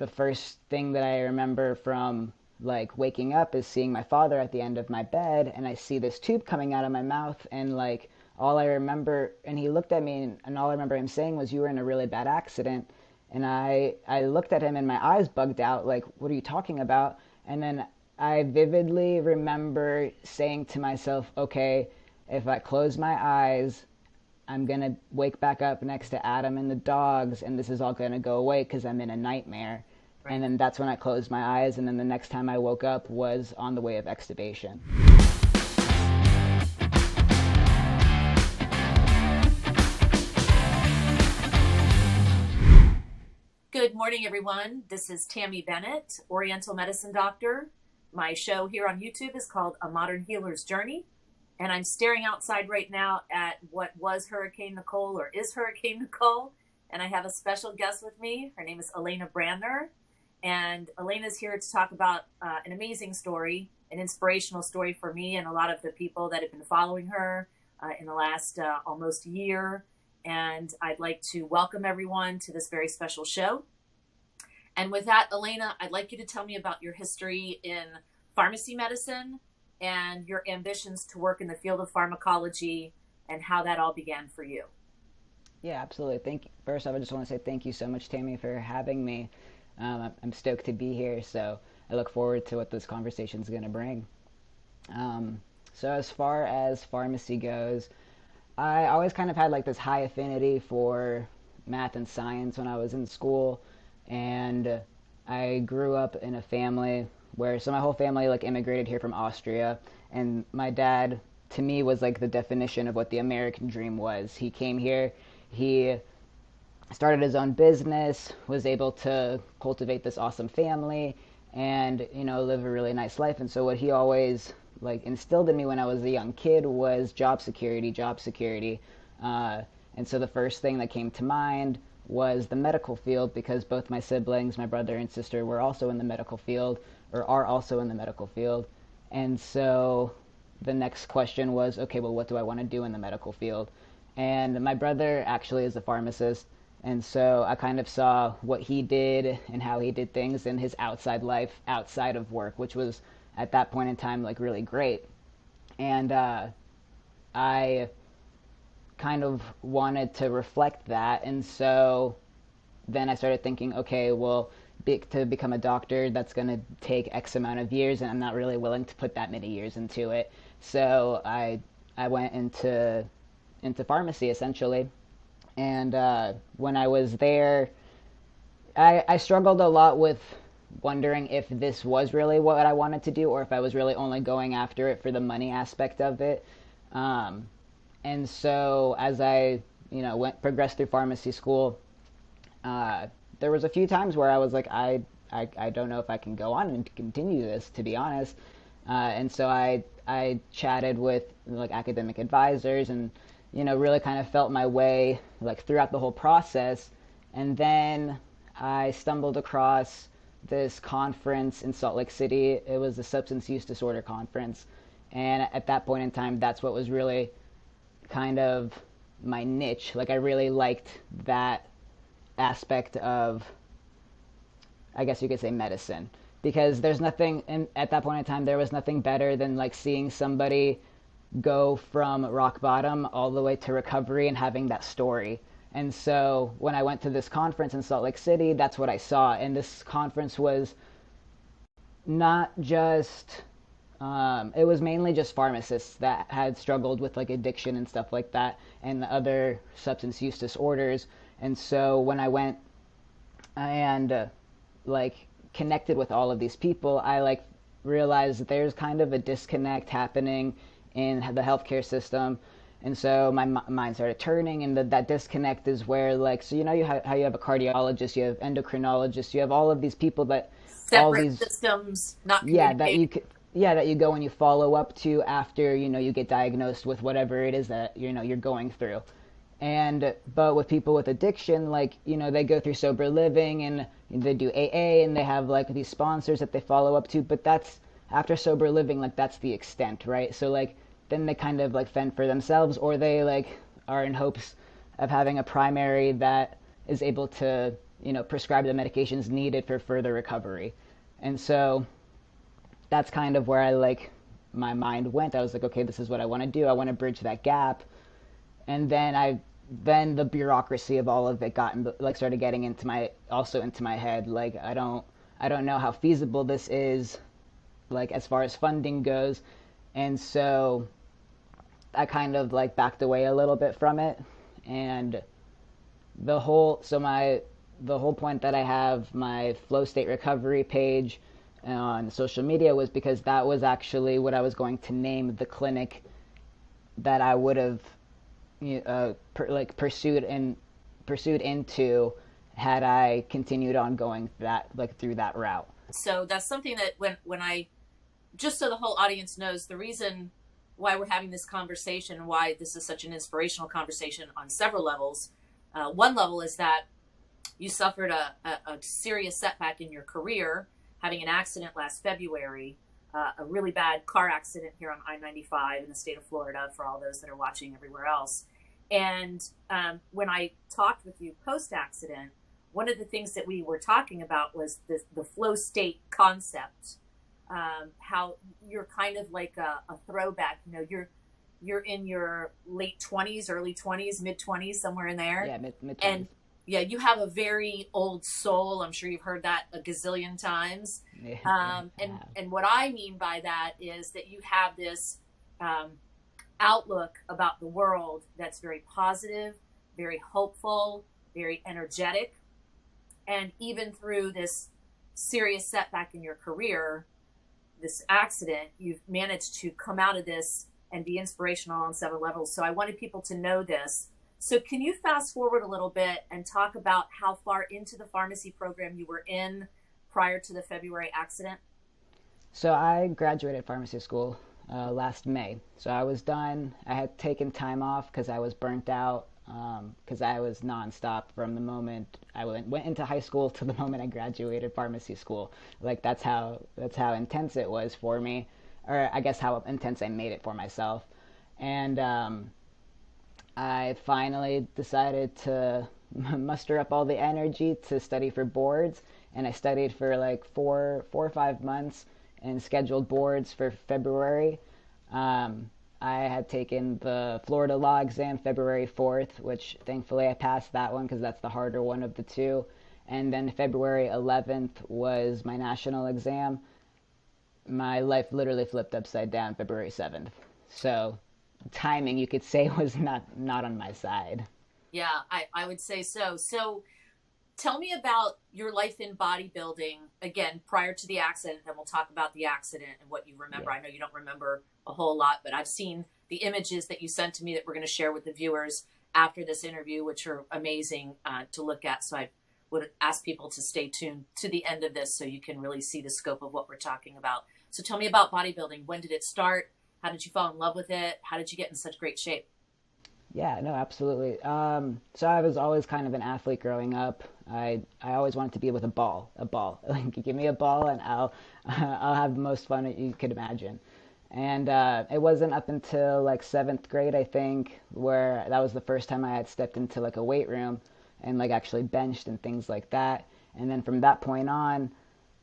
the first thing that I remember from like waking up is seeing my father at the end of my bed, and I see this tube coming out of my mouth, and like all I remember, and he looked at me, and all I remember him saying was, "You were in a really bad accident." And I looked at him and my eyes bugged out, like, "What are you talking about?" And then I vividly remember saying to myself, okay, if I close my eyes, I'm going to wake back up next to Adam and the dogs, and this is all going to go away because I'm in a nightmare. And Right. then that's when I closed my eyes, and then the next time I woke up was on the way of extubation. Good morning, everyone. This is Tammy Bennett, Oriental Medicine Doctor. My show here on YouTube is called A Modern Healer's Journey. And I'm staring outside right now at what was Hurricane Nicole or is Hurricane Nicole. And I have a special guest with me. Her name is Elena Brandner. And Elena's here to talk about an amazing story, an inspirational story for me and a lot of the people that have been following her in the last almost year. And I'd like to welcome everyone to this very special show. And with that, Elena, I'd like you to tell me about your history in pharmacy medicine and your ambitions to work in the field of pharmacology and how that all began for you. Yeah, absolutely. First off, I just want to say thank you so much, Tammy, for having me. I'm stoked to be here, so I look forward to what this conversation is going to bring. So as far as pharmacy goes, I always kind of had like this high affinity for math and science when I was in school, and I grew up in a family where my whole family like immigrated here from Austria, and my dad to me was like the definition of what the American dream was. He came here, he started his own business, was able to cultivate this awesome family, and live a really nice life. And so what he always like instilled in me when I was a young kid was job security, job security. And so the first thing that came to mind was the medical field, because both my siblings, my brother and sister, were also in the medical field, or are also in the medical field. And so the next question was, okay, well, what do I want to do in the medical field? And my brother actually is a pharmacist, and so I kind of saw what he did and how he did things in his outside life, outside of work, which was at that point in time like really great. And I kind of wanted to reflect that, and so then I started thinking, okay, well, to become a doctor, that's going to take X amount of years, and I'm not really willing to put that many years into it. So I went into pharmacy essentially, and when I was there, I struggled a lot with wondering if this was really what I wanted to do, or if I was really only going after it for the money aspect of it. Um, and so as I progressed through pharmacy school, uh, there was a few times where I was like, I don't know if I can go on and continue this, to be honest. And so I chatted with like academic advisors, and really kind of felt my way like throughout the whole process. And then I stumbled across this conference in Salt Lake City. It was a substance use disorder conference, and at that point in time, that's what was really kind of my niche. Like I really liked that aspect of, I guess you could say, medicine, because there's nothing, and at that point in time there was nothing better than like seeing somebody go from rock bottom all the way to recovery and having that story. And so when I went to this conference in Salt Lake City, that's what I saw. And this conference was not just it was mainly just pharmacists that had struggled with like addiction and stuff like that, and other substance use disorders. And so when I went and like connected with all of these people, I like realized that there's kind of a disconnect happening in the healthcare system. And so my mind started turning, and that disconnect is where, like, so how you have a cardiologist, you have endocrinologists, you have all of these people that all Separate these systems not yeah that communicating. you yeah that you go and you follow up to after you get diagnosed with whatever it is that you're going through. And but with people with addiction, like they go through sober living, and they do AA, and they have like these sponsors that they follow up to, but that's after sober living, like that's the extent, right? So like then they kind of like fend for themselves, or they like are in hopes of having a primary that is able to prescribe the medications needed for further recovery. And so that's kind of where my mind went. I was like, okay, this is what I want to do. I want to bridge that gap. And then the bureaucracy of all of it started getting into my head. Like, I don't know how feasible this is, like as far as funding goes. And so I kind of backed away a little bit from it. And the whole point that I have my flow state recovery page on social media was because that was actually what I was going to name the clinic that I would have pursued into had I continued on going through that route. So that's something that when I, just so the whole audience knows, the reason why we're having this conversation and why this is such an inspirational conversation on several levels. One level is that you suffered a serious setback in your career, having an accident last February, a really bad car accident here on I-95 in the state of Florida, for all those that are watching everywhere else. And when I talked with you post-accident, one of the things that we were talking about was the flow state concept, how you're kind of like a throwback. You're in your late 20s, early 20s, mid 20s, somewhere in there. Yeah, mid 20s. And yeah, you have a very old soul. I'm sure you've heard that a gazillion times. And what I mean by that is that you have this outlook about the world that's very positive, very hopeful, very energetic. And even through this serious setback in your career, this accident, you've managed to come out of this and be inspirational on several levels. So I wanted people to know this. So can you fast forward a little bit and talk about how far into the pharmacy program you were in prior to the February accident? So I graduated pharmacy school last May. So I was done. I had taken time off because I was burnt out, because I was nonstop from the moment I went into high school to the moment I graduated pharmacy school. Like that's how intense it was for me, or I guess how intense I made it for myself. And I finally decided to muster up all the energy to study for boards, and I studied for like four or 5 months and scheduled boards for February. I had taken the Florida law exam February 4th, which thankfully I passed that one because that's the harder one of the two. And then February 11th was my national exam. My life literally flipped upside down February 7th. So timing, you could say, was not on my side. Yeah, I would say so. So tell me about your life in bodybuilding, again, prior to the accident, then we'll talk about the accident and what you remember. Yeah. I know you don't remember a whole lot, but I've seen the images that you sent to me that we're going to share with the viewers after this interview, which are amazing to look at. So I would ask people to stay tuned to the end of this so you can really see the scope of what we're talking about. So tell me about bodybuilding. When did it start? How did you fall in love with it? How did you get in such great shape? Yeah, no, absolutely. So I was always kind of an athlete growing up. I always wanted to be with a ball. Like, give me a ball and I'll have the most fun that you could imagine. And it wasn't up until like 7th grade, I think, where that was the first time I had stepped into like a weight room and like actually benched and things like that. And then from that point on,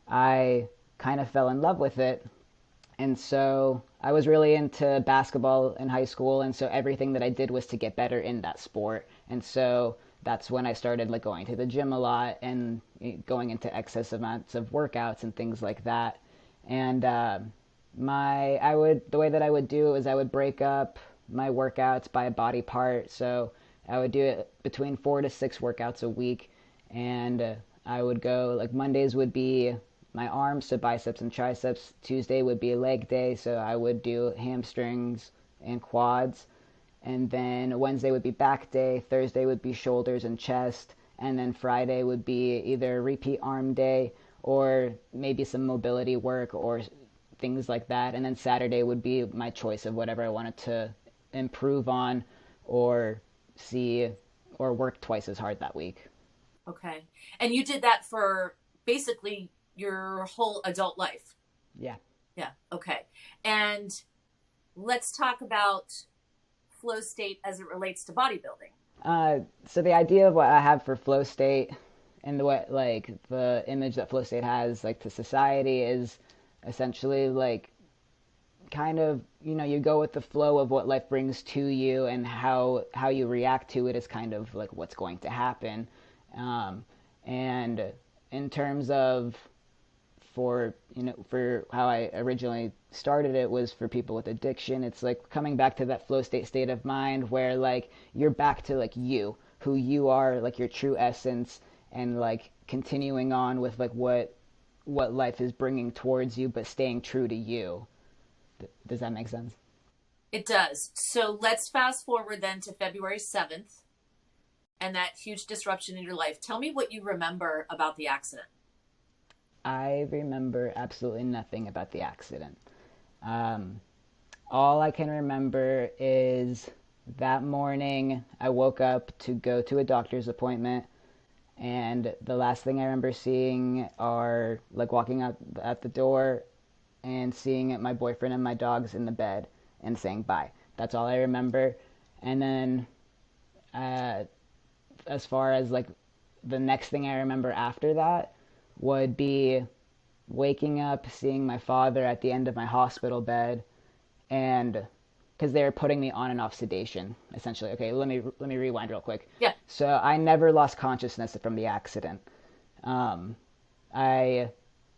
I kind of fell in love with it. And so I was really into basketball in high school, and so everything that I did was to get better in that sport. And so that's when I started like going to the gym a lot and going into excess amounts of workouts and things like that. And the way that I would do it was I would break up my workouts by body part. So I would do it between 4 to 6 workouts a week, and I would go like Mondays would be my arms, so biceps and triceps. Tuesday would be a leg day, so I would do hamstrings and quads. And then Wednesday would be back day, Thursday would be shoulders and chest, and then Friday would be either repeat arm day or maybe some mobility work or things like that. And then Saturday would be my choice of whatever I wanted to improve on or see or work twice as hard that week. Okay. And you did that for basically your whole adult life? Yeah. Yeah. Okay. And let's talk about flow state as it relates to bodybuilding. So the idea of what I have for flow state and the way like the image that flow state has like to society is essentially like kind of, you know, you go with the flow of what life brings to you, and how you react to it is kind of like what's going to happen. And in terms of, for, you know, for how I originally started it was for people with addiction, it's like coming back to that flow state of mind where like you're back to like you, who you are, like your true essence, and like continuing on with like what life is bringing towards you, but staying true to you. Does that make sense? It does. So let's fast forward then to February 7th and that huge disruption in your life. Tell me what you remember about the accident. I remember absolutely nothing about the accident. Um, all I can remember is that morning I woke up to go to a doctor's appointment, and the last thing I remember seeing are like walking out at the door and seeing my boyfriend and my dogs in the bed and saying bye. That's all I remember. And then, uh, as far as like the next thing I remember after that would be waking up, seeing my father at the end of my hospital bed, and because they were putting me on and off sedation, essentially. Okay, let me rewind real quick. Yeah. So I never lost consciousness from the accident. Um, I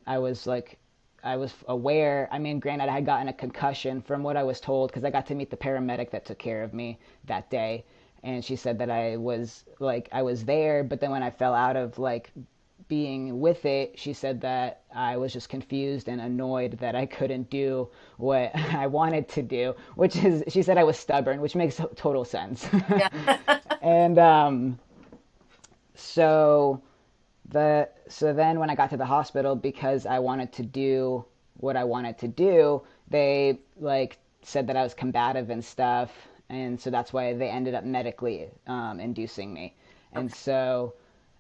I was like I was aware. I mean, granted, I had gotten a concussion from what I was told because I got to meet the paramedic that took care of me that day, and she said that I was there, but then when I fell out of like being with it, she said that I was just confused and annoyed that I couldn't do what I wanted to do, which is, she said I was stubborn, which makes total sense. Yeah. And so so then when I got to the hospital, because I wanted to do what I wanted to do, they like said that I was combative and stuff, and so that's why they ended up medically inducing me. And Okay. so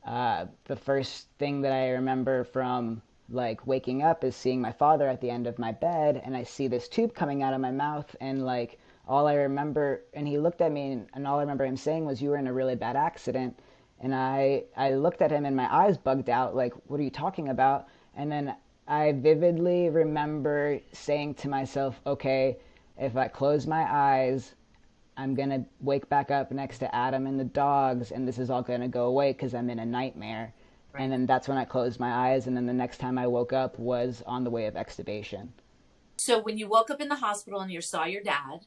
the first thing that I remember from like waking up is seeing my father at the end of my bed, and I see this tube coming out of my mouth, and like all I remember, and he looked at me, and all I remember him saying was, "You were in a really bad accident." And I looked at him and my eyes bugged out, like, "What are you talking about?" And then I vividly remember saying to myself, okay, if I close my eyes, I'm going to wake back up next to Adam and the dogs, and this is all going to go away because I'm in a nightmare. And Right. then that's when I closed my eyes, and then the next time I woke up was on the way of extubation. So when you woke up in the hospital and you saw your dad,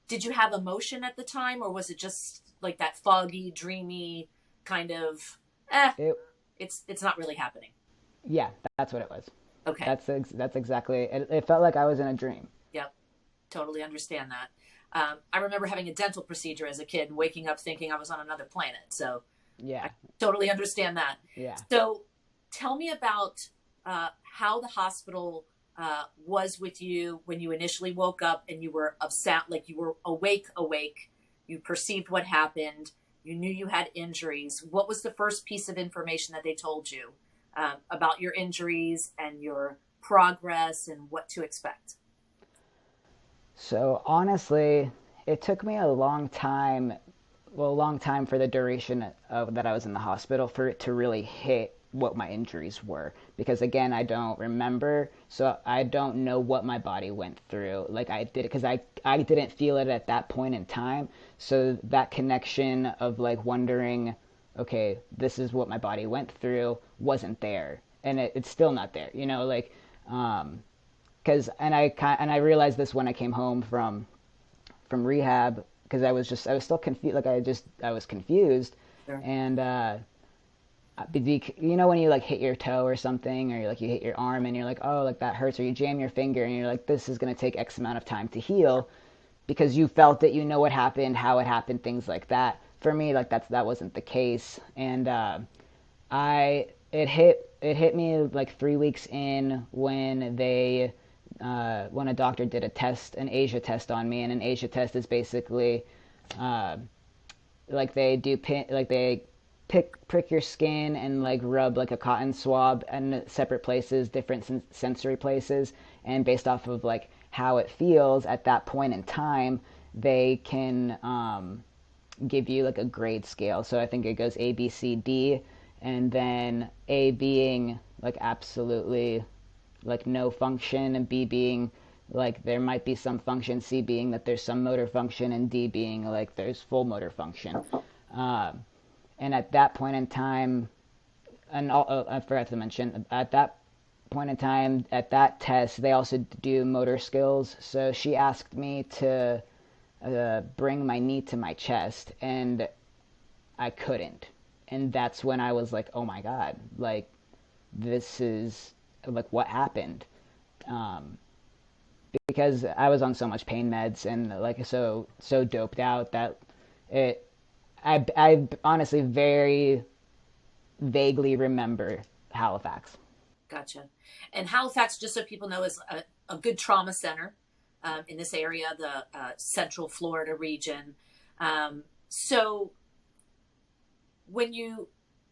did you have emotion at the time, or was it just like that foggy, dreamy kind of, eh, It, it's not really happening? yeah, that's what it was. Okay. That's exactly it. It felt like I was in a dream. Yep. Totally understand that. I remember having a dental procedure as a kid and waking up thinking I was on another planet. So I Yeah, totally understand that. yeah. So tell me about how the hospital was with you when you initially woke up and you were upset, like you were awake. You perceived what happened. You knew you had injuries. What was the first piece of information that they told you about your injuries and your progress and what to expect? So honestly, it took me a long time, well, a long time for the duration of that I was in the hospital for it to really hit what my injuries were. Because again, I don't remember, so I don't know what my body went through. Like I did, because I didn't feel it at that point in time. So that connection of like wondering, okay, this is what my body went through, wasn't there, and it's still not there. You know, like because and I realized this when I came home from rehab, because I was still confused, like I was confused. Sure. And you know when you like hit your toe or something, or like you hit your arm and you're like, oh, like that hurts, or you jam your finger and you're like, this is going to take X amount of time to heal, because you felt it, you know what happened, how it happened, things like that. For me, like that wasn't the case. And I it hit me like 3 weeks in when when a doctor did a test, an Asia test on me. And an Asia test is basically uh, like they prick your skin and like rub like a cotton swab in separate places, different sensory places, and based off of like how it feels at that point in time, they can give you like a grade scale. So I think it goes A, B, C, D, and then A being like absolutely like no function, and B being like there might be some function, C being that there's some motor function, and D being like there's full motor function. Uh, and at that point in time, and I forgot to mention, at that point in time, at that test, they also do motor skills. So she asked me to bring my knee to my chest, and I couldn't. And that's when I was like, oh my God, like, this is like what happened. Um, because I was on so much pain meds and like so doped out that it I honestly very vaguely remember Halifax. Gotcha. And Halifax, just so people know, is a good trauma center in this area, the Central Florida region. So when you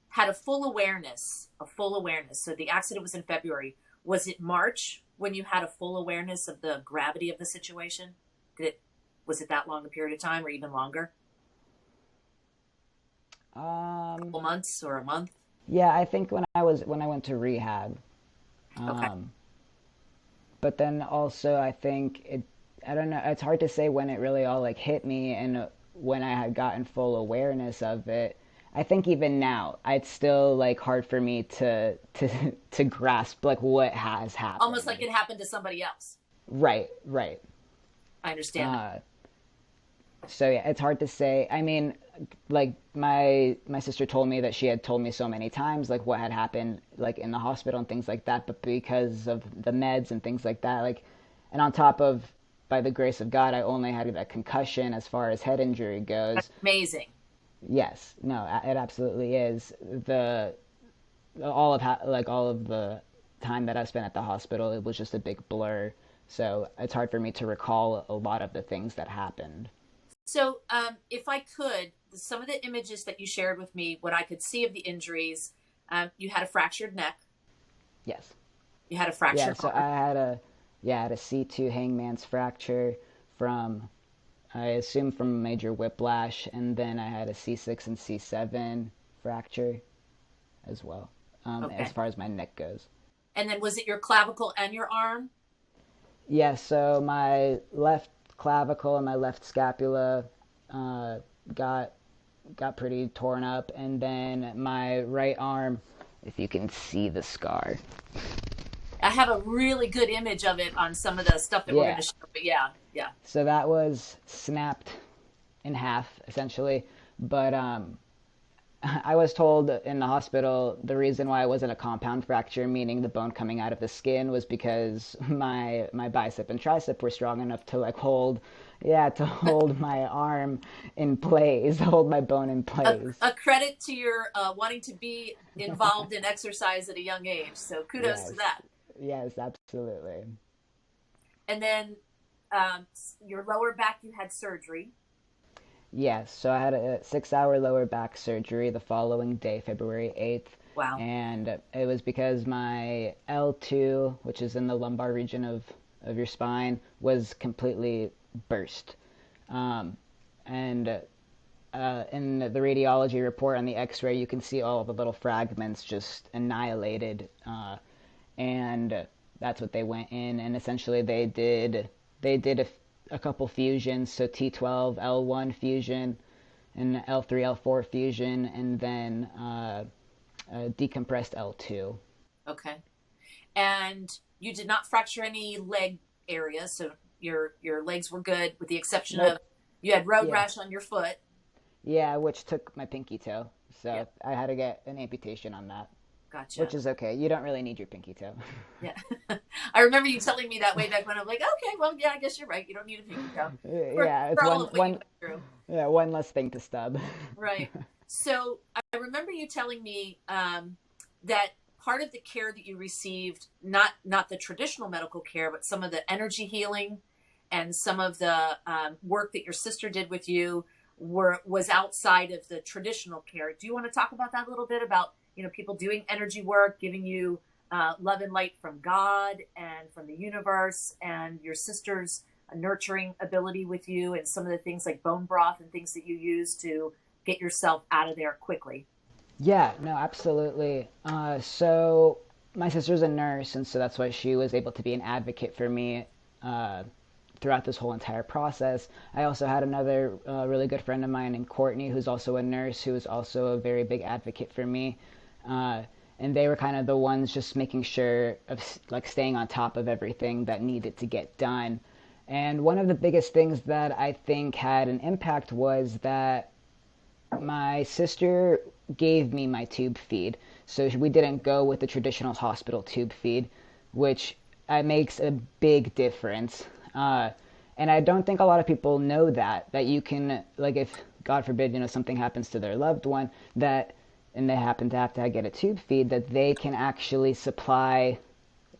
had a full awareness, so the accident was in February, was it March when you had a full awareness of the gravity of the situation? Was it that long a period of time or even longer? A Um, couple months or a month? yeah, I think when I went to rehab, Okay. um, but then also I think I don't know, it's hard to say when it really all like hit me and when I had gotten full awareness of it. I think even now it's still like hard for me to grasp like what has Almost like happened. it happened to somebody else. Right, right. I understand that. Uh, so yeah, it's hard to say. I mean, like my sister told me that she had told me so many times like what had happened like in the hospital and things like that, but because of the meds and things like that, like, and on top of, by the grace of God, I only had a concussion as far as head injury That's goes. amazing. Yes, no, it absolutely is. The like all of the time that I spent at the hospital, it was just a big blur. So it's hard for me to recall a lot of the things that happened. So, if I could, some of the images that you shared with me, what I could see of the injuries, you had a fractured neck, Yes. you had a Yeah, fractured so arm. I had a C2 hangman's fracture from, I assume, from a major whiplash, and then I had a C6 and C7 fracture as well, as Okay. far as my neck goes. And then was it your clavicle and your arm? Yeah, so my left clavicle and my left scapula uh, got pretty torn up, and then my right arm, if you can see the scar. I have a really good image of it on some of the stuff that we're going Yeah, to show. But yeah, yeah. so that was snapped in half essentially, but I was told in the hospital the reason why it wasn't a compound fracture, meaning the bone coming out of the skin, was because my bicep and tricep were strong enough to like hold, yeah, to hold my arm in place, hold my bone in place. A credit to your wanting to be involved in exercise at a young age. So kudos to Yes, that. yes, absolutely. And then your lower back, you had surgery. Yes, so I had a 6 hour lower back surgery the following day, February 8th, Wow. and it was because my L2, which is in the lumbar region of your spine, was completely burst. Um, and in the radiology report on the X-ray, you can see all the little fragments just annihilated, and that's what they went in. And essentially, they did a couple fusions, so T12 L1 fusion, and L3 L4 fusion, and then decompressed L2. Okay. And you did not fracture any leg areas, so your legs were good, with the exception of Nope. you had road Yeah. rash on your foot. Yeah, which took my pinky toe, Yeah, so I had to get an amputation on that, which gotcha. is okay. You don't really need your pinky toe. Yeah, I remember you telling me that way back when. I'm like, okay, well, yeah, I guess you're right. You don't need a pinky toe Yeah, it's for all one of what you one went through, yeah, one less thing to stub. right? So I remember you telling me that part of the care that you received, not the traditional medical care, but some of the energy healing and some of the work that your sister did with you was outside of the traditional care. Do you want to talk about that a little bit about people doing energy work, giving you love and light from God and from the universe, and your sister's nurturing ability with you, and some of the things like bone broth and things that you use to get yourself out of there quickly? Yeah, no, absolutely. So my sister's a nurse, and so that's why she was able to be an advocate for me uh, throughout this whole entire process. I also had another really good friend of mine named Courtney, who's also a nurse, who was also a very big advocate for me. Uh, and they were kind of the ones just making sure of like staying on top of everything that needed to get done. And one of the biggest things that I think had an impact was that my sister gave me my tube feed. So we didn't go with the traditional hospital tube feed, which makes a big difference. And I don't think a lot of people know that you can, like, if God forbid, something happens to their loved one, that and they happen to have to get a tube feed, that they can actually supply,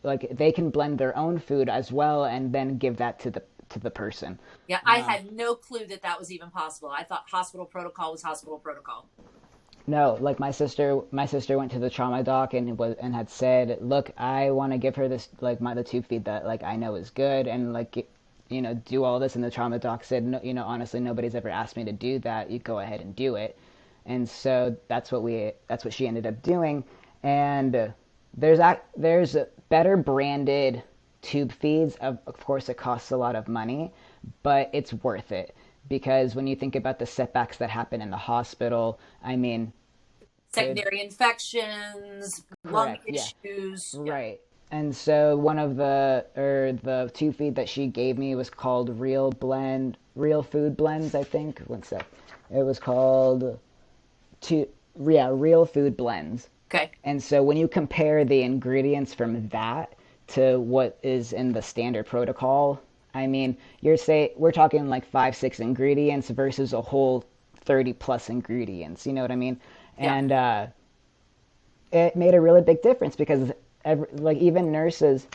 like, they can blend their own food as well and then give that to the person. Yeah, I had no clue that that was even possible. I thought hospital protocol was hospital protocol. No, like my sister went to the trauma doc and had said, "Look, I want to give her this, like, the tube feed that, like, I know is good, and, like, do all this." And the trauma doc said, "No, honestly, nobody's ever asked me to do that. You go ahead and do it." And so that's what she ended up doing. And there's better branded tube feeds. Of course, it costs a lot of money, but it's worth it because when you think about the setbacks that happen in the hospital, I mean, to Secondary infections, lung correct, yeah, issues. Yeah. right. And so one of the tube feed that she gave me was called Real Food Blends, I think. One sec. It was called to yeah, Real Food Blends. Okay. And so when you compare the ingredients from that to what is in the standard protocol, I mean, we're talking like 5, 6 ingredients versus a whole 30 plus ingredients. You know what I mean? Yeah. And it made a really big difference because like even nurses,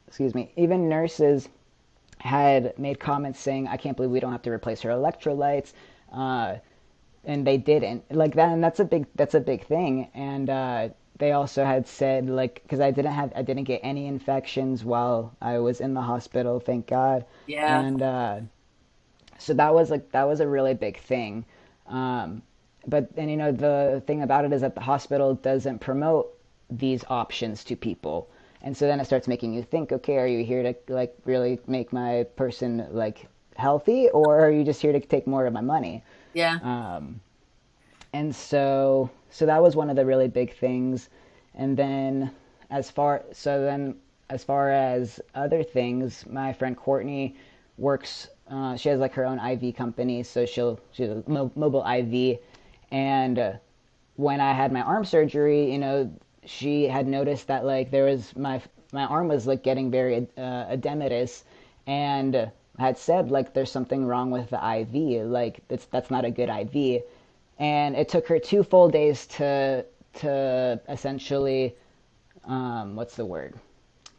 excuse me, even nurses had made comments saying, "I can't believe we don't have to replace her electrolytes." Uh, and they didn't like that, and that's a big thing. And they also had said, like, because I didn't get any infections while I was in the hospital, thank God. Yeah. And so that was a really big thing. um, but then, the thing about it is that the hospital doesn't promote these options to people, and so then it starts making you think, okay, are you here to, like, really make my person, like, healthy, or are you just here to take more of my money? Yeah. And so that was one of the really big things. And then as far as other things, my friend Courtney works, she has, like, her own IV company, so she's a mobile IV. And when I had my arm surgery, she had noticed that, like, there was my arm was, like, getting very edematous, and had said, like, there's something wrong with the IV, like, that's not a good IV. And it took her 2 full days to essentially, what's the word,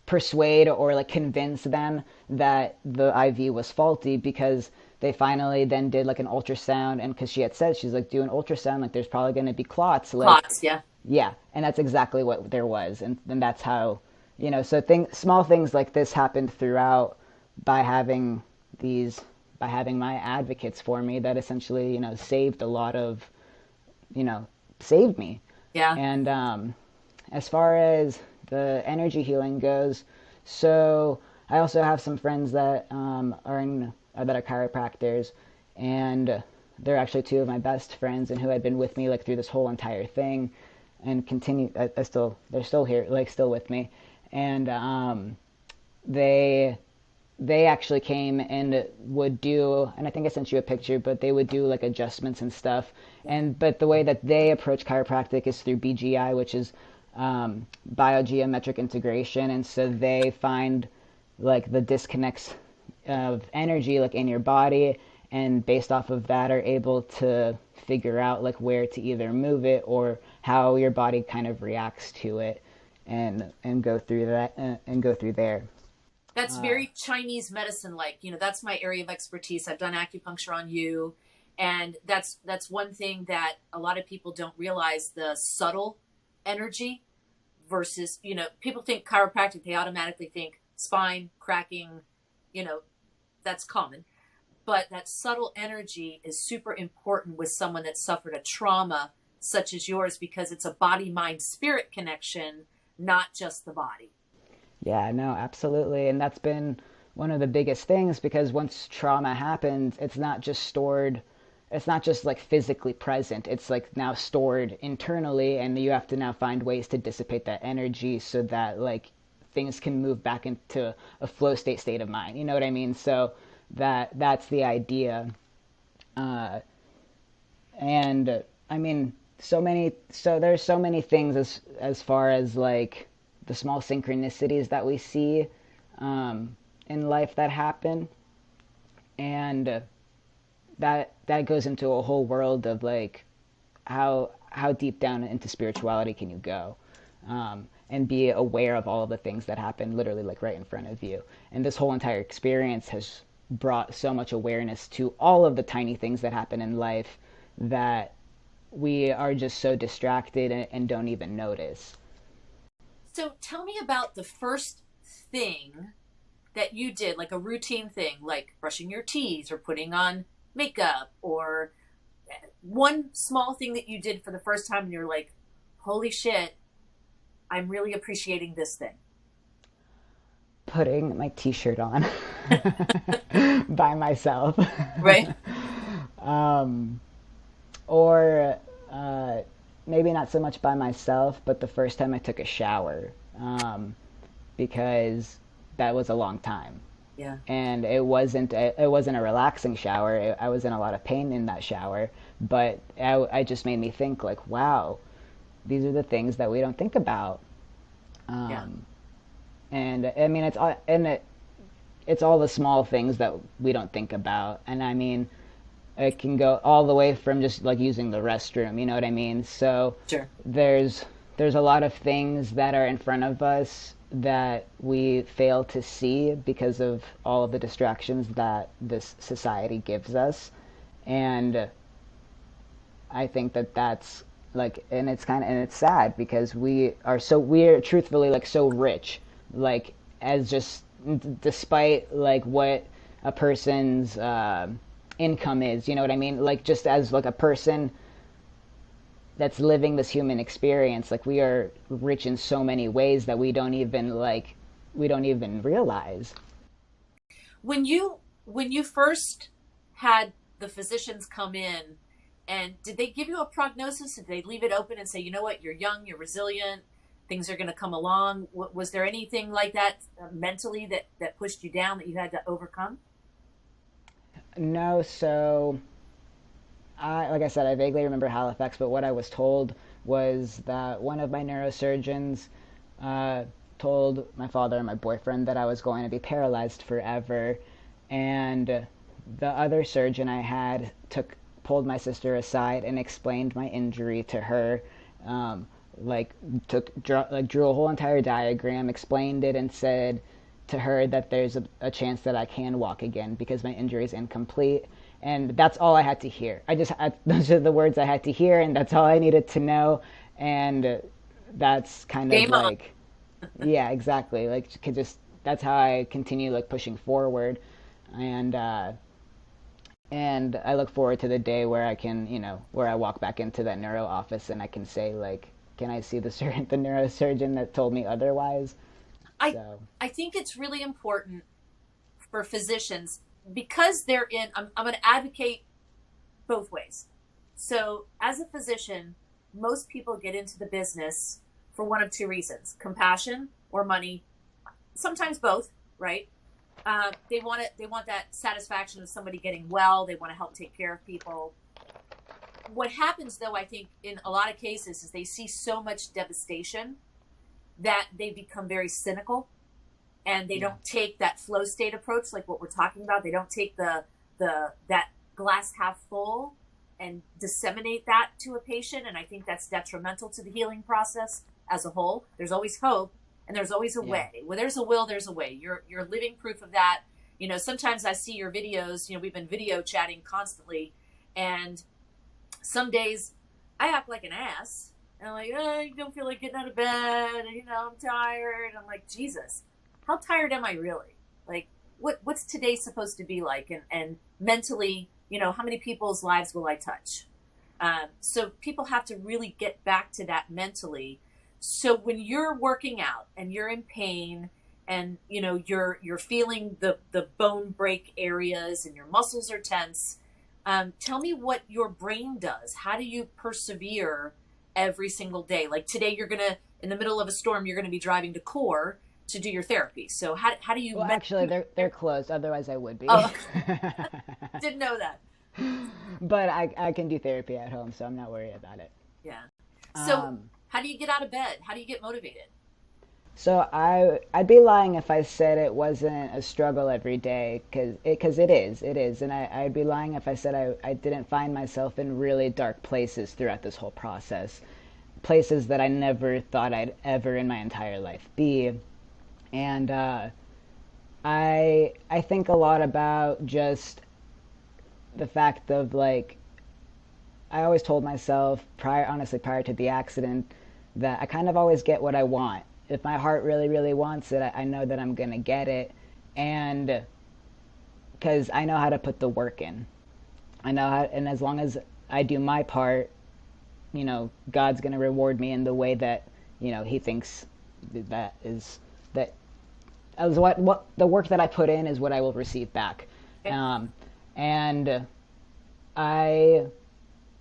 persuade or, like, convince them that the IV was faulty, because they finally then did, like, an ultrasound, and because she had said, she's like, do an ultrasound, like, there's probably going to be clots, like, Clots. Yeah. yeah. And that's exactly what there was. And then that's how, so small things like this happened throughout, by having these by having my advocates for me that essentially, saved a lot of, saved me. Yeah. And as far as the energy healing goes, so I also have some friends that that are chiropractors, and they're actually two of my best friends, and who had been with me, like, through this whole entire thing, and continue. They're still here, like, still with me, and they they actually came and would do, and I think I sent you a picture, but they would do, like, adjustments and stuff. But the way that they approach chiropractic is through BGI, which is biogeometric integration. And so they find, like, the disconnects of energy, like, in your body, and based off of that are able to figure out, like, where to either move it or how your body kind of reacts to it, and go through that, and go through there. That's very Chinese medicine like. That's my area of expertise. I've done acupuncture on you, and that's one thing that a lot of people don't realize, the subtle energy versus, people think chiropractic, they automatically think spine cracking, you know, that's common. But that subtle energy is super important with someone that suffered a trauma, such as yours, because it's a body, mind, spirit connection, not just the body. Yeah, no, absolutely. And that's been one of the biggest things because once trauma happens, it's not just like physically present. It's like now stored internally, and you have to now find ways to dissipate that energy so that like things can move back into a flow state of mind. You know what I mean? So that's the idea. Uh, and I mean, there's so many things as far as like the small synchronicities that we see in life that happen, and that goes into a whole world of like how deep down into spirituality can you go, and be aware of all of the things that happen literally like right in front of you. And this whole entire experience has brought so much awareness to all of the tiny things that happen in life that we are just so distracted and don't even notice. So tell me about the first thing that you did, like a routine thing, like brushing your teeth or putting on makeup, or one small thing that you did for the first time and you're like, holy shit, I'm really appreciating this thing. Putting my t-shirt on by myself. Right? um, or maybe not so much by myself, but the first time I took a shower, because that was a long time, Yeah. and it wasn't a relaxing shower. I was in a lot of pain in that shower, but I just made me think like, wow, these are the things that we don't think about. Yeah. Um, and I mean, it's all the small things that we don't think about, and I mean, it can go all the way from just like using the restroom, you know what I mean? So Sure. there's there's a lot of things that are in front of us that we fail to see because of all of the distractions that this society gives us. And I think that that's like, and it's sad because we're truthfully like so rich, like as just despite like what a person's income is, you know what I mean? Like just as like a person that's living this human experience, like we are rich in so many ways that we don't even realize. When you first had the physicians come in, and did they give you a prognosis? Did they leave it open and say, you know what, you're young, you're resilient, things are going to come along? Was there anything like that mentally that pushed you down that you had to overcome? No, so like I said, I vaguely remember Halifax, but what I was told was that one of my neurosurgeons uh, told my father and my boyfriend that I was going to be paralyzed forever, and the other surgeon I had pulled my sister aside and explained my injury to her. Um, like drew a whole entire diagram, explained it, and said to her that there's a chance that I can walk again because my injury is incomplete. And that's all I had to hear. Those are the words I had to hear, and that's all I needed to know. And that's kind of Game on. like, yeah, exactly. Like, could just that's how I continue like pushing forward, and and I look forward to the day where I can, where I walk back into that neuro office and I can say like, can I see the the neurosurgeon that told me otherwise? I So I think it's really important for physicians, because they're in. I'm going to advocate both ways. So, as a physician, most people get into the business for one of two reasons: compassion or money. Sometimes both, right? They want that satisfaction of somebody getting well. They want to help take care of people. What happens, though, I think in a lot of cases, is they see so much devastation that they become very cynical, and they yeah, don't take that flow state approach like what we're talking about. They don't take the that glass half full and disseminate that to a patient, and I think that's detrimental to the healing process as a whole. There's always hope, and there's always a yeah, way. Where there's a will, there's a way. You're living proof of that. Sometimes I see your videos. We've been video chatting constantly, and some days I act like an ass. And I'm like, oh, I don't feel like getting out of bed. I'm tired. I'm like, Jesus, how tired am I really? Like, what's today supposed to be like? And mentally, how many people's lives will I touch? So people have to really get back to that mentally. So when you're working out and you're in pain and you're feeling the bone break areas and your muscles are tense, tell me what your brain does. How do you persevere every single day? Like today, you're gonna in the middle of a storm, you're gonna be driving to Core to do your therapy. So how do you? Well, actually, they're closed. Otherwise, I would be. Oh, didn't know that. But I can do therapy at home, so I'm not worried about it. Yeah. So Um, how do you get out of bed? How do you get motivated? so I'd be lying if I said it wasn't a struggle every day, because it is, and I'd be lying if I said I didn't find myself in really dark places throughout this whole process, places that I never thought I'd ever in my entire life be, and I think a lot about just the fact of like I always told myself prior to the accident that I kind of always get what I want. If my heart really, really wants it, I know that I'm gonna get it, and because I know how to put the work in. I know how, and as long as I do my part, God's gonna reward me in the way that He thinks that is that as what the work that I put in is what I will receive back. Okay. And I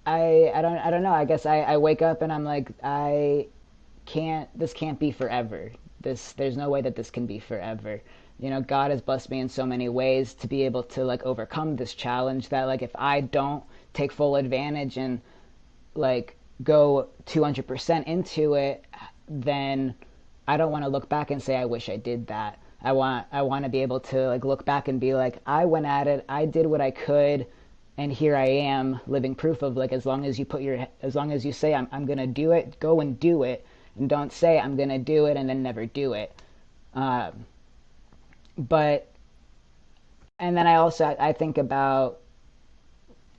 I don't know. I guess I wake up and I'm like this can't be forever. There's no way that this can be forever. God has blessed me in so many ways to be able to like overcome this challenge that like if I don't take full advantage and like go 200% into it, then I don't want to look back and say I wish I did that. I want to be able to like look back and be like I went at it, I did what I could, and here I am living proof of like as long as you say I'm gonna do it, go and do it, and don't say I'm gonna do it and then never do it. But and then I think about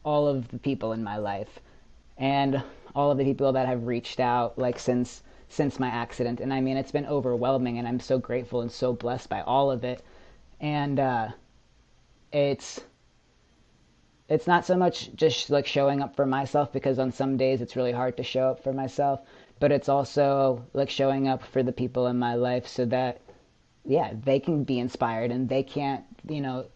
all of the people in my life and all of the people that have reached out like since my accident, and I mean it's been overwhelming, and I'm so grateful and so blessed by all of it. And it's it's not so much just like showing up for myself, because on some days it's really hard to show up for myself, but it's also like showing up for the people in my life so that yeah, they can be inspired, and they can't,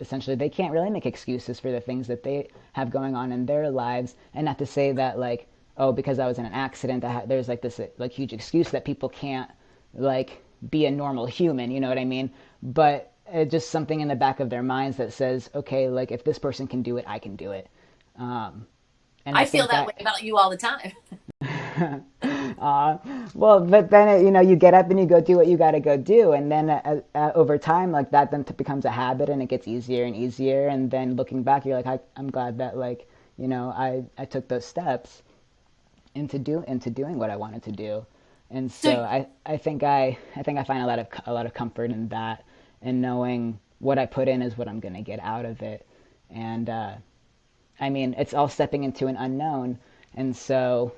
essentially they can't really make excuses for the things that they have going on in their lives. And not to say that like, oh, because I was in an accident, there's like this like huge excuse that people can't like be a normal human, you know what I mean? But just something in the back of their minds that says, okay, like if this person can do it, I can do it. And I I feel think that way that about you all the time. Uh, well, but then you get up and you go do what you got to go do, and then over time, like that, then becomes a habit, and it gets easier and easier. And then looking back, you're like, I'm glad that like I took those steps into doing what I wanted to do. And So so I think I find a lot of comfort in that, and knowing what I put in is what I'm gonna get out of it. And I mean, it's all stepping into an unknown, and so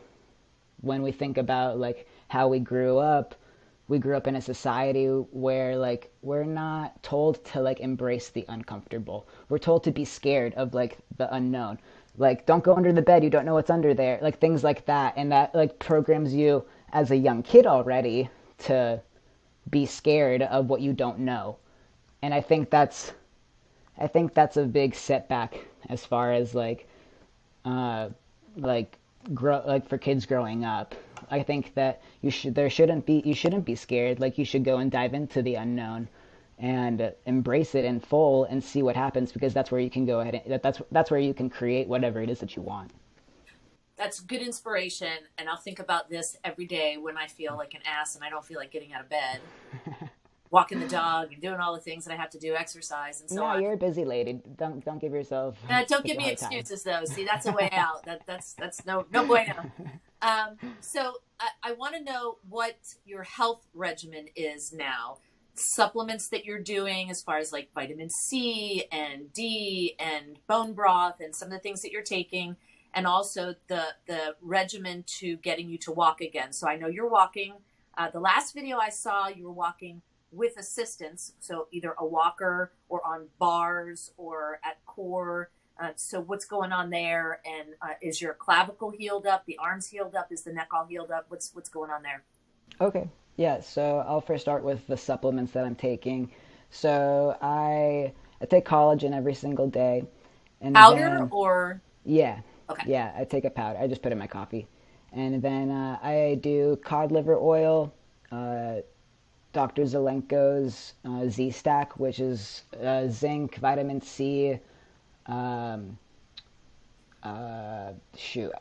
when we think about like how we grew up in a society where like we're not told to like embrace the uncomfortable. We're told to be scared of like the unknown. Like don't go under the bed, you don't know what's under there. Like things like that, and that like programs you as a young kid already to be scared of what you don't know. And I think that's a big setback as far as uh like like for kids growing up. I think that you shouldn't be scared. Like you should go and dive into the unknown and embrace it in full and see what happens, because that's where you can go ahead and that's where you can create whatever it is that you want. that's good inspiration. And I'll think about this every day when I feel like an ass and I don't feel like getting out of bed, walking the dog and doing all the things that I have to do, exercise and so No, on. you're a busy lady. Don't give yourself Don't such give a me hard time. excuses though. See, that's a way out. That's no bueno. So I want to know what your health regimen is now. Supplements that you're doing as far as like vitamin C and D and bone broth and some of the things that you're taking, and also the regimen to getting you to walk again. So I know you're walking. The last video I saw, you were walking with assistance, so either a walker or on bars or at core. So what's going on there? And is your clavicle healed up? The arms healed up? Is the neck all healed up? What's going on there? Okay. Yeah, so I'll first start with the supplements that I'm taking. So I take collagen every single day, and Powder then or yeah, okay? yeah, I take a powder. I just put it in my coffee, and then I do cod liver oil, uh, Dr. Zelenko's Z Stack, which is zinc, vitamin C, um, shoot,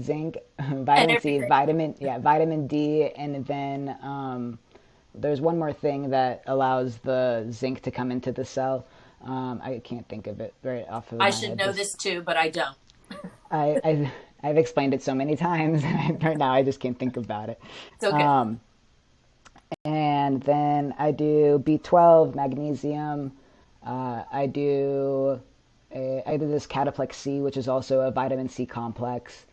zinc, And vitamin C, everything. vitamin D, and then there's one more thing that allows the zinc to come into the cell. I can't think of it right off of I my should head. know This this too, but I don't. I've explained it so many times, and right now I just can't think about it. It's okay. Um, and then I do B12, magnesium. I do this Cataplex C, which is also a vitamin C complex.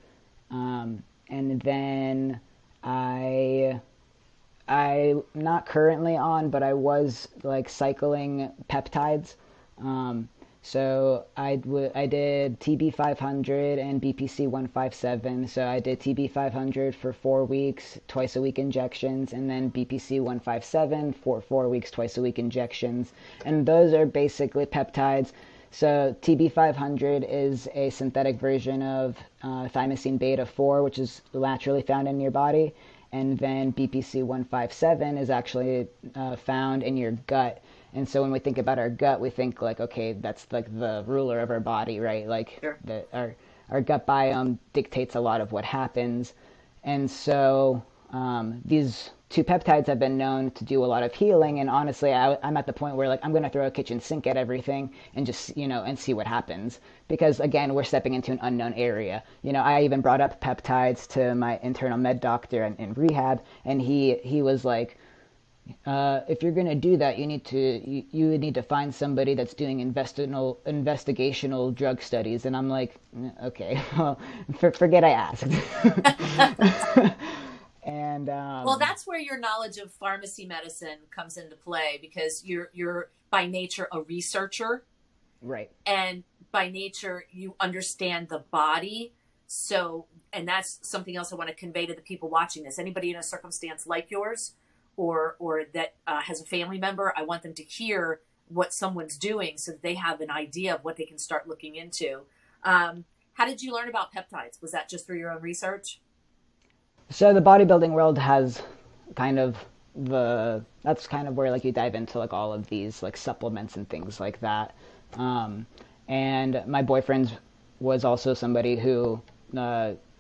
And then I I'm not currently on, but I was like cycling peptides. Um, I did TB 500 and BPC 157. So I did TB 500 for 4 weeks, twice a week injections, and then BPC 157 for 4 weeks, twice a week injections. And those are basically peptides. So TB 500 is a synthetic version of thymosin beta 4, which is naturally found in your body, and then BPC 157 is actually found in your gut. And so when we think about our gut, we think like, okay, that's like the ruler of our body, right? Like Sure. our gut biome dictates a lot of what happens. And so these two peptides have been known to do a lot of healing. And honestly, I'm at the point where like I'm going to throw a kitchen sink at everything and just and see what happens. Because again, we're stepping into an unknown area. I even brought up peptides to my internal med doctor in rehab, and he was like, if you're going to do that, you would need to find somebody that's doing investigational drug studies. And I'm like, okay, well, forget I asked. And Well, that's where your knowledge of pharmacy medicine comes into play because you're by nature a researcher, right. and by nature you understand the body. So, and that's something else I want to convey to the people watching this. Anybody in a circumstance like yours, or that has a family member, I want them to hear what someone's doing so that they have an idea of what they can start looking into. How did you learn about peptides? Was that just through your own research? So the bodybuilding world has kind of that's kind of where like you dive into like all of these like supplements and things like that. Um, and my boyfriend was also somebody who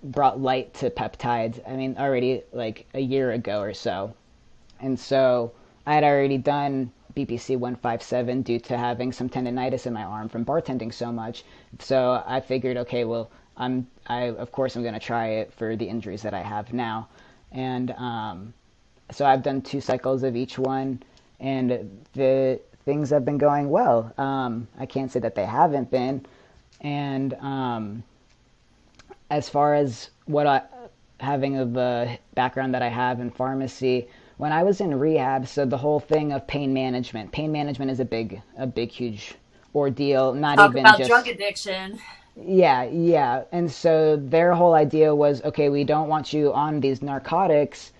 brought light to peptides. I mean, already like a year ago or so. And so I had already done BPC 157 due to having some tendonitis in my arm from bartending so much. So I figured, okay, well, I of course I'm going to try it for the injuries that I have now. And so I've done 2 cycles of each one, and the things have been going well. I can't say that they haven't been. And as far as having of the background that I have in pharmacy, when I was in rehab, so the whole thing of pain management is a big, huge ordeal. Not Talk even about drug just addiction. yeah, yeah. And so their whole idea was, okay, we don't want you on these narcotics.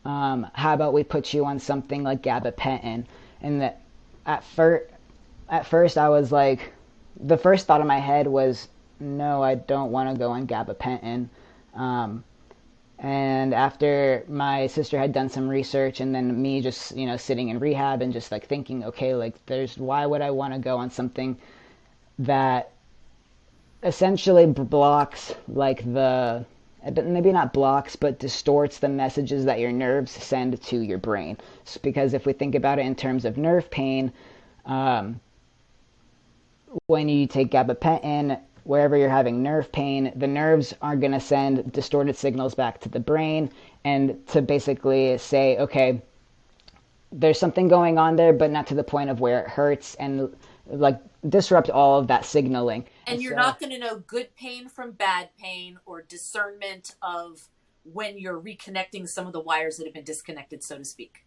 How about we put you on something like gabapentin? And that at first, I was like, the first thought in my head was, no, I don't want to go on gabapentin. Um, and after my sister had done some research, and then me just sitting in rehab and just like thinking, okay, like why would I want to go on something that essentially blocks like maybe not blocks, but distorts the messages that your nerves send to your brain. Because if we think about it in terms of nerve pain, um, when you take gabapentin, wherever you're having nerve pain, the nerves are going to send distorted signals back to the brain, and to basically say, okay, there's something going on there, but not to the point of where it hurts, and like disrupt all of that signaling. And And you're so not going to know good pain from bad pain or discernment of when you're reconnecting some of the wires that have been disconnected, so to speak.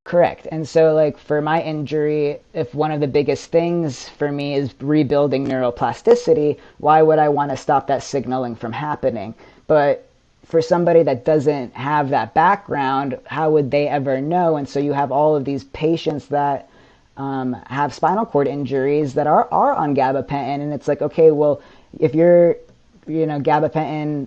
Correct. And so, like, for my injury, if one of the biggest things for me is rebuilding neuroplasticity, why would I want to stop that signaling from happening? But for somebody that doesn't have that background, how would they ever know? And so you have all of these patients that have spinal cord injuries that are on gabapentin, and it's like, okay, well, if you're, gabapentin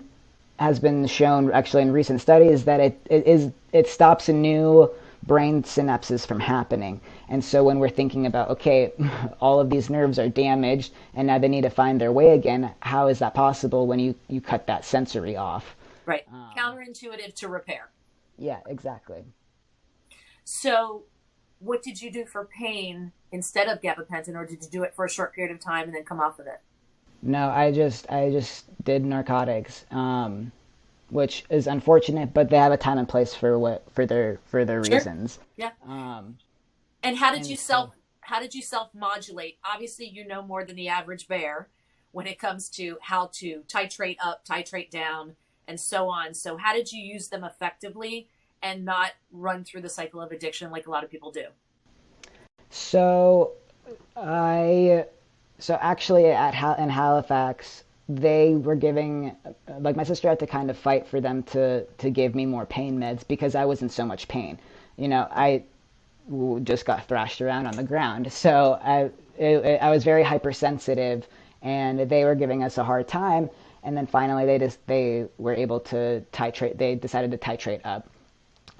has been shown actually in recent studies that it stops a new brain synapses from happening. And so when we're thinking about, okay, all of these nerves are damaged and now they need to find their way again, how is that possible when you cut that sensory off? Right. Counterintuitive to repair. Yeah, exactly. So what did you do for pain instead of gabapentin, or did you do it for a short period of time and then come off of it? No, I just did narcotics, which is unfortunate, but they have a time and place for their Sure. reasons. Yeah. Um, And and so how did you self modulate? Obviously, you know more than the average bear when it comes to how to titrate up, titrate down, and so on. So how did you use them effectively and not run through the cycle of addiction like a lot of people do? so I so actually in Halifax, they were giving, like, my sister had to kind of fight for them to give me more pain meds because I was in so much pain. I just got thrashed around on the ground. So I was very hypersensitive, and they were giving us a hard time. And then finally, they were able to titrate. They decided to titrate up.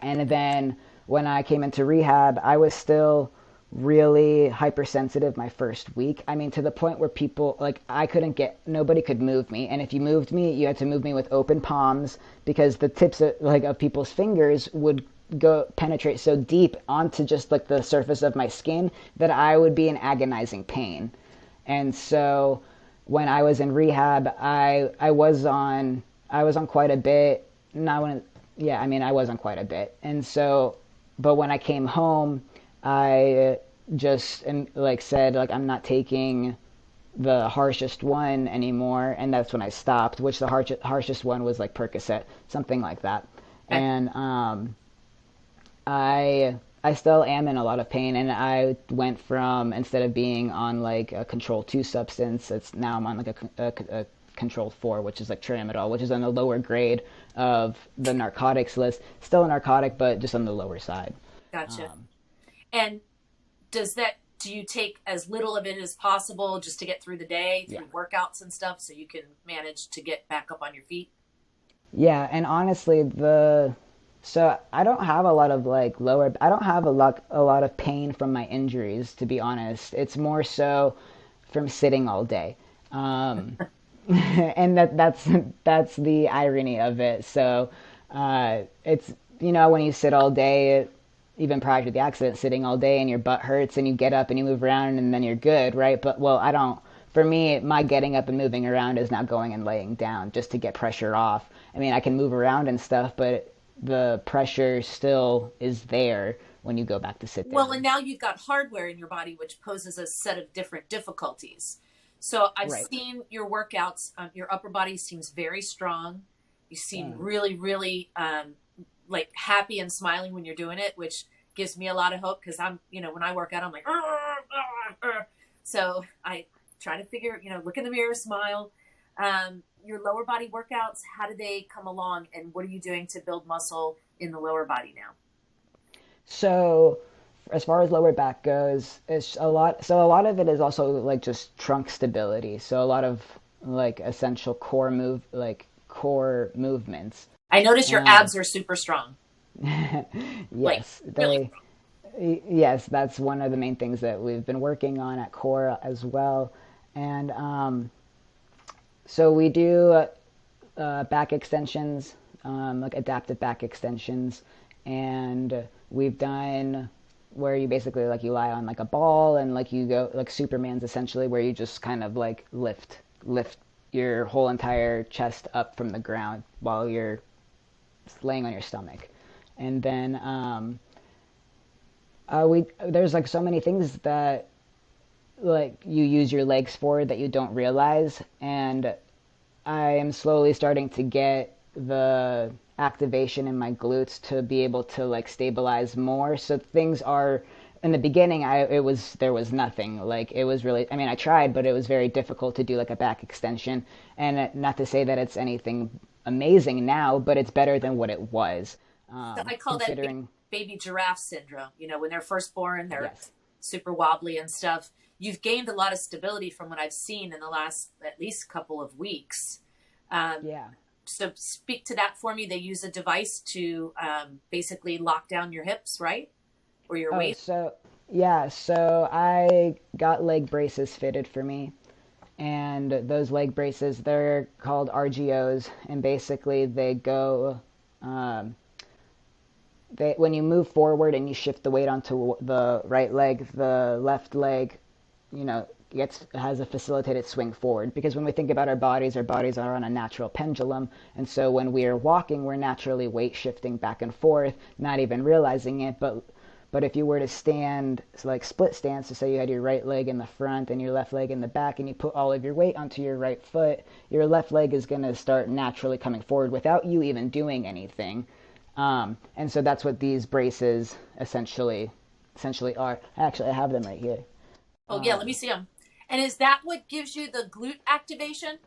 And then when I came into rehab, I was still really hypersensitive my first week. I mean, to the point where people, like, nobody could move me. And if you moved me, you had to move me with open palms because the tips of people's fingers would go penetrate so deep onto just like the surface of my skin that I would be in agonizing pain. And so when I was in rehab, I was on quite a bit. Not when Yeah, I mean, I was on quite a bit. And so, but when I came home, I just like said, like, I'm not taking the harshest one anymore, and that's when I stopped. Which the harshest one was like Percocet, something like that. Okay. And I still am in a lot of pain, and I went from, instead of being on like a control 2 substance, it's now I'm on like a control 4, which is like tramadol, which is on the lower grade of the narcotics list. Still a narcotic, but just on the lower side. Gotcha. Um, And do you take as little of it as possible just to get through the day yeah. through workouts and stuff so you can manage to get back up on your feet? Yeah, and honestly, so I don't have a lot of like lower. I don't have a lot of pain from my injuries, to be honest. It's more so from sitting all day, and that's the irony of it. So it's, when you sit all day, even prior to the accident, sitting all day and your butt hurts and you get up and you move around and then you're good, right? But, well, I don't. For me, my getting up and moving around is not going and laying down just to get pressure off. I mean, I can move around and stuff, but the pressure still is there when you go back to sit Well, and down. now you've got hardware in your body, which poses a set of different difficulties. So I've Right. seen your workouts. Your upper body seems very strong. You seem Um, really, really like happy and smiling when you're doing it, which gives me a lot of hope because when I work out, I'm like, "Arr, arr, arr." So I try to figure, look in the mirror, smile. Your lower body workouts, how do they come along, and what are you doing to build muscle in the lower body now? so as far as lower back goes, it's a lot. So a lot of it is also like just trunk stability. So a lot of like essential core movements. I notice your Um, abs are super strong, like yes, really. yes, that's one of the main things that we've been working on at core as well. And so we do back extensions, like adaptive back extensions, and we've done where you basically, like, you lie on like a ball and like you go like Superman's, essentially, where you just kind of like lift your whole entire chest up from the ground while you're laying on your stomach. And then we there's like so many things that like you use your legs for that you don't realize. And I am slowly starting to get the activation in my glutes to be able to like stabilize more. So things are in the beginning, there was nothing. Like it was really, I mean, I tried, but it was very difficult to do like a back extension. And not to say that it's anything amazing now, but it's better than what it was. So I call that Considering, baby giraffe syndrome. When they're first born, they're yes, super wobbly and stuff. You've gained a lot of stability from what I've seen in the last at least couple of weeks. Um, yeah. so speak to that for me. They use a device to basically lock down your hips, right? Or your Oh, waist. so yeah, so I got leg braces fitted for me, and those leg braces, they're called RGOs, and basically they go, um, they when you move forward and you shift the weight onto the right leg, the left leg, gets has a facilitated swing forward. Because when we think about our bodies are on a natural pendulum, and so when we're walking, we're naturally weight shifting back and forth, not even realizing it, but if you were to stand, so like split stance, so say you had your right leg in the front and your left leg in the back, and you put all of your weight onto your right foot, your left leg is going to start naturally coming forward without you even doing anything. And so that's what these braces essentially are. Actually, I have them right here. Oh yeah, let me see them. And is that what gives you the glute activation?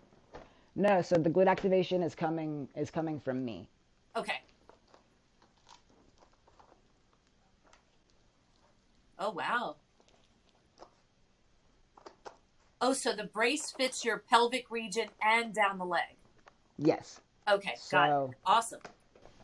No, so the glute activation is coming from me. Okay. Oh wow. Oh, so the brace fits your pelvic region and down the leg. Yes. Okay, got it. So Awesome.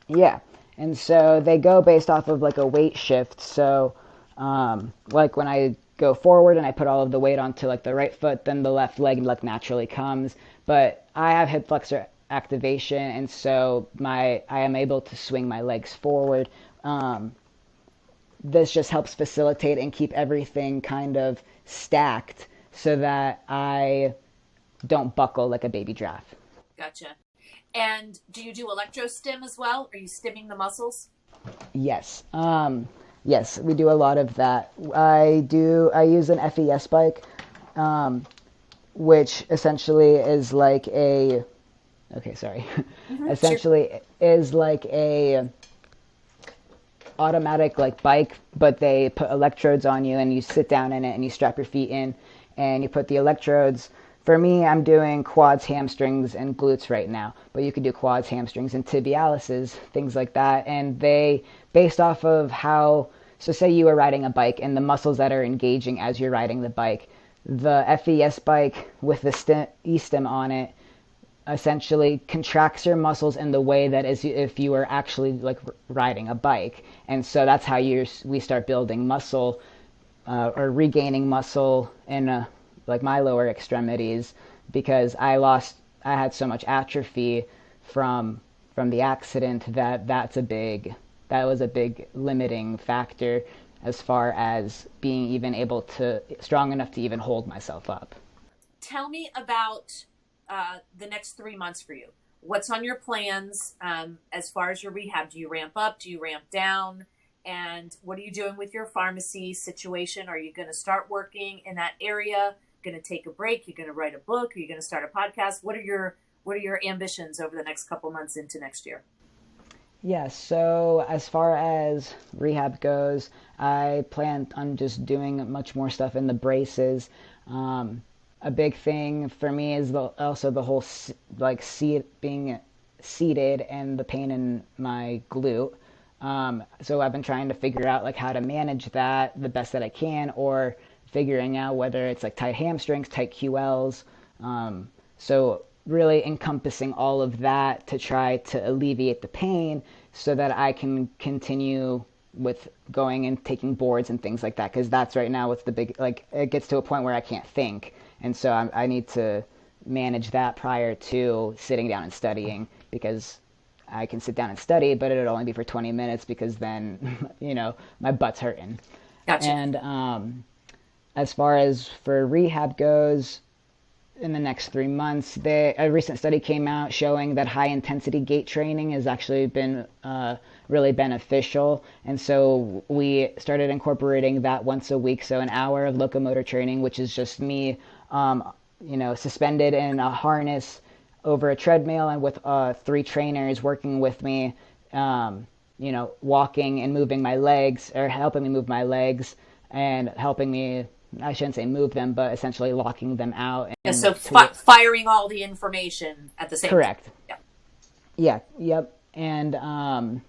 yeah, and so they go based off of like a weight shift. So like when I go forward and I put all of the weight onto like the right foot, then the left leg like naturally comes. But I have hip flexor activation, and so I am able to swing my legs forward. This just helps facilitate and keep everything kind of stacked so that I don't buckle like a baby giraffe. Gotcha. And do you do electrostim as well? Are you stimming the muscles? Yes. Yes, we do a lot of that. I use an FES bike, um, which essentially is like a, okay, sorry, Sure. essentially is like a automatic like bike, but they put electrodes on you and you sit down in it and you strap your feet in and you put the electrodes. For me, I'm doing quads, hamstrings, and glutes right now, but you could do quads, hamstrings, and tibialises, things like that. And they, based off of how, so say you are riding a bike and the muscles that are engaging as you're riding the bike, the FES bike with the e-stim on it essentially contracts your muscles in the way that is if you were actually like riding a bike. And so that's how we start building muscle, or regaining muscle in like my lower extremities, because I had so much atrophy from the accident that was a big limiting factor as far as being even able to strong enough to even hold myself up. Tell me about the next 3 months for you. What's on your plans as far as your rehab? Do you ramp up? Do you ramp down? And what are you doing with your pharmacy situation? Are you going to start working in that area? Going to take a break? You're going to write a book? Are you going to start a podcast? What are your ambitions over the next couple months into next year? Yeah, so as far as rehab goes, I plan on just doing much more stuff in the braces. A big thing for me is also the whole like being seated and the pain in my glute. So I've been trying to figure out like how to manage that the best that I can, or figuring out whether it's like tight hamstrings, tight QLs. So really encompassing all of that to try to alleviate the pain so that I can continue with going and taking boards and things like that, because that's right now what's the big, like it gets to a point where I can't think, and so I need to manage that prior to sitting down and studying, because I can sit down and study, but it'll only be for 20 minutes because then my butt's hurting. Gotcha. And as far as for rehab goes, in the next 3 months, a recent study came out showing that high intensity gait training has actually been really beneficial. And so we started incorporating that once a week. So an hour of locomotor training, which is just me, suspended in a harness, over a treadmill and with 3 trainers working with me, walking and moving my legs, or helping me move my legs and helping me, I shouldn't say move them, but essentially locking them out. Yeah, And so firing all the information at the same time. correct. Yeah. Yeah, yep. And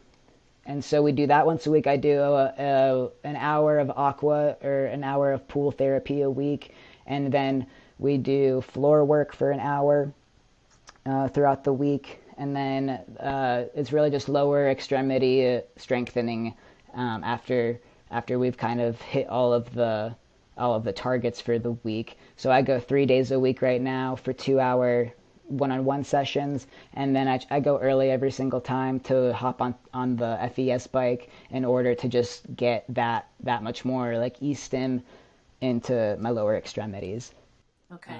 so we do that once a week. I do an hour of aqua or an hour of pool therapy a week, and then we do floor work for an hour throughout the week. And then it's really just lower extremity strengthening after we've kind of hit all of the targets for the week. So I go 3 days a week right now for 2-hour one-on-one sessions, and then I go early every single time to hop on the FES bike in order to just get that much more like e-stim into my lower extremities. Okay.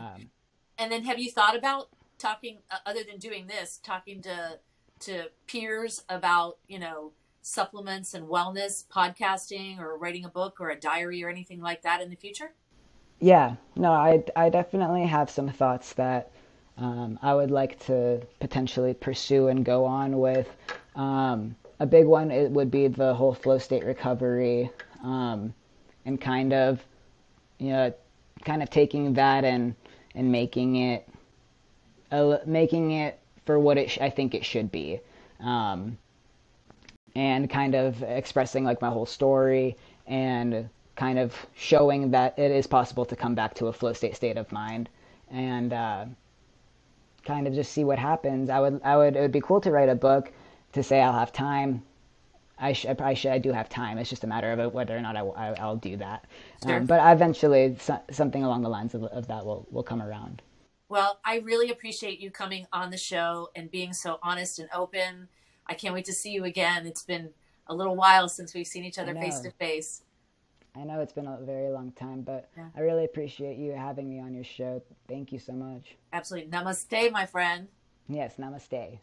And then have you thought about talking, other than doing this, talking to peers about, supplements and wellness, podcasting or writing a book or a diary or anything like that in the future? Yeah, no, I definitely have some thoughts that I would like to potentially pursue and go on with. A big one, it would be the whole flow state recovery, and kind of taking that and making it for what I think it should be, and kind of expressing like my whole story and kind of showing that it is possible to come back to a flow state of mind, and kind of just see what happens. It would be cool to write a book, to say I'll have time. I do have time. It's just a matter of whether or not I'll do that. Sure. But eventually, something along the lines of that will come around. Well, I really appreciate you coming on the show and being so honest and open. I can't wait to see you again. It's been a little while since we've seen each other face to face. I know it's been a very long time, but Yeah. I really appreciate you having me on your show. Thank you so much. Absolutely. Namaste, my friend. Yes, namaste.